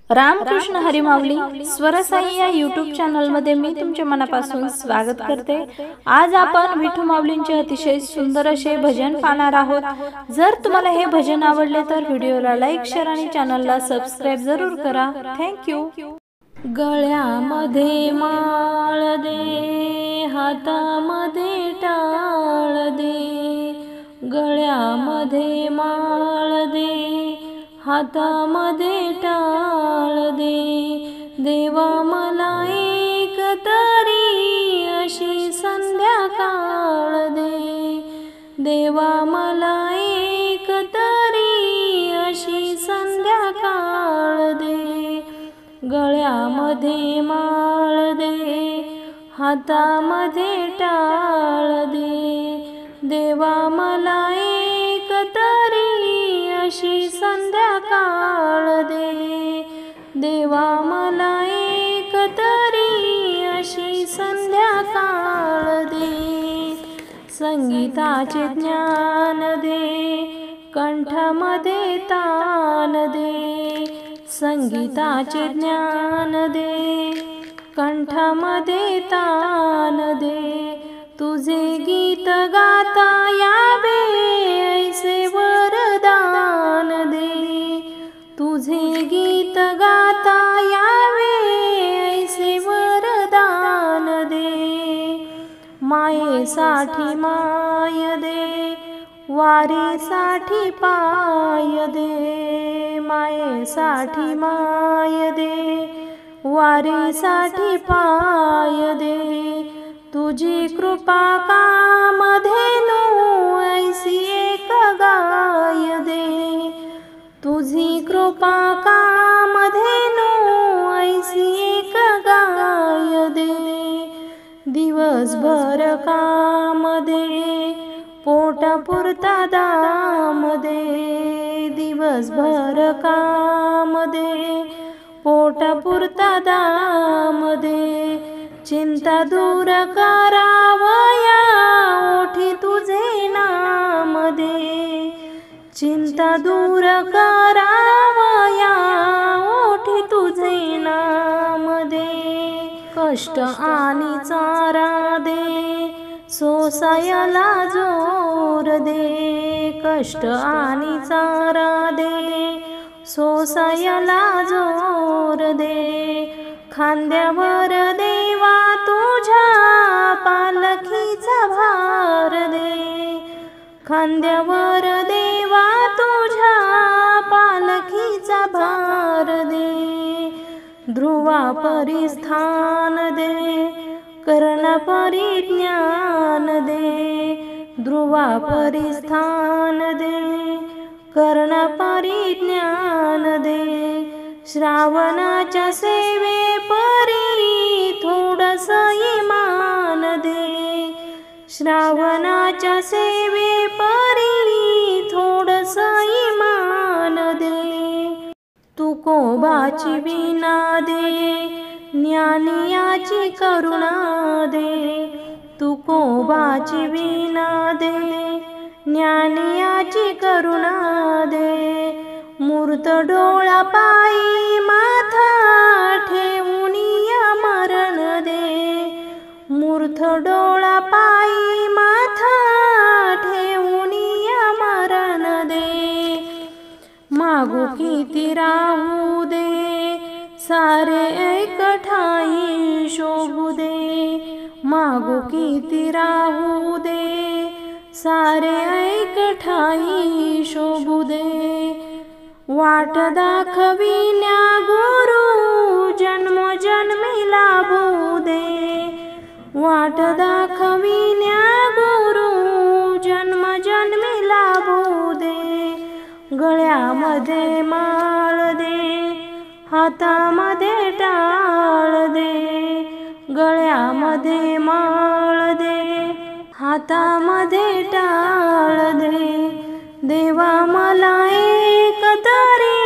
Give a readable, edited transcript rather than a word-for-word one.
रामकृष्ण हरी माऊली स्वरसाई या यूट्यूब चॅनलमध्ये मी तुमच्या मनापासून स्वागत करते। आज आपण विठू माऊलींचे अतिशय सुंदर असे भजन पाहणार आहोत। जर तुम्हाला हे भजन आवडले तर व्हिडिओला लाईक, शेअर आणि चॅनलला सबस्क्राइब जरूर करा। Thank you. गळ्यामध्ये माळ दे, हातामध्ये टाळ दे, गळ्यामध्ये माळ दे, हातामध्ये टाळ दे, देवा मला एक तरी अशी संध्याकाळ दे, देवा मला एक तरी अशी संध्याकाळ दे, गळ्यामध्ये माळ दे, हातामध्ये टाळ दे, देवा मला एक तरी अशी संध्याकाळ दे, देवा मला एक तरी अशी संध्याकाळ दे, संगीताचे ज्ञान दे, कंठामध्ये तान दे, संगीताचे ज्ञान दे, कंठामध्ये तान दे, तुझे गीत गाता यावे ऐसे वरदान दे, तुझे गीत गाता यावे ऐसे वरदान दे, मायेसाठी माय दे, वारीसाठी पाय दे, मायेसाठी माय दे, वारीसाठी पाय दे, तुझी कृपा कामधेनु ऐसी एक गाय दे, तुझी कृपा कामधेनु ऐसी एक गाय दे, दिवसभर काम दे, पोटापुरता दाम दे, दिवसभर काम दे, पोटापुरता दाम दे, चिंता दूर करावया ओठी तुझे नाम दे, चिंता दूर करावया ओठी तुझे नाम दे, कष्ट आणि चारा दे, सोसायला जोर दे, कष्ट आणि चारा दे, सोसायला जोर दे, खांद्यावर देवा तुझ्या पालखीचा भार दे, खांद्यावर देवा तुझ्या पालखीचा भार दे, ध्रुवा परिस्थान दे, कर्ण परिज्ञान दे, ध्रुवा परिस्थान दे, कर्ण परिज्ञान दे, श्रावणाच्या सेवे परी थोडस इमान दे, श्रावणाच्या सेवे परी थोडस इमान दे, तुकोबाची वीणा दे, ज्ञानियाची करुणा दे, तुकोबाची वीणा दे, ज्ञानियाची करुणा दे, मूर्त डोळा पायी माथा ठेवून मरण दे, मूर्त डोळा पायी माथा ठेवून मरण दे, मागू किती राहू दे, सारे एक ठाई शोभू दे, मागू किती राहू दे, सारे एक ठाई शोभू दे, वाट दाखविण्या गुरु जन्मोजन्मी लाभू दे, वाट दाखविण्या गुरु जन्मजन्मी लाभू दे, गळ्यामध्ये माळ दे, हातामध्ये टाळ दे, गळ्यामध्ये माळ दे, हातामध्ये टाळ दे, देवा मला एक तरी